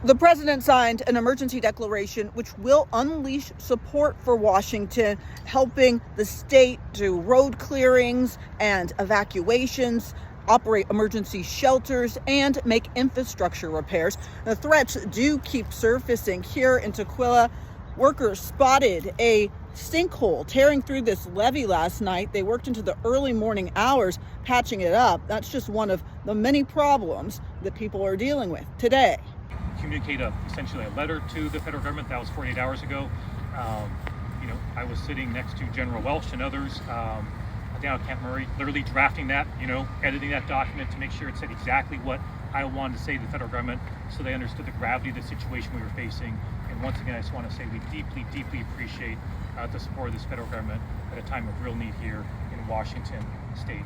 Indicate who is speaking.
Speaker 1: The president signed an emergency declaration which will unleash support for Washington, helping the state do road clearings and evacuations, operate emergency shelters, and make infrastructure repairs. The threats do keep surfacing here in Tukwila. Workers spotted a sinkhole tearing through this levee last night. They worked into the early morning hours patching it up. That's just one of the many problems that people are dealing with today.
Speaker 2: Communicate essentially a letter to the federal government. That was 48 hours ago. I was sitting next to General Welsh and others down at Camp Murray, literally drafting that, editing that document to make sure it said exactly what I wanted to say to the federal government, so they understood the gravity of the situation we were facing. And once again, I just want to say we deeply, deeply appreciate the support of this federal government at a time of real need here in Washington State.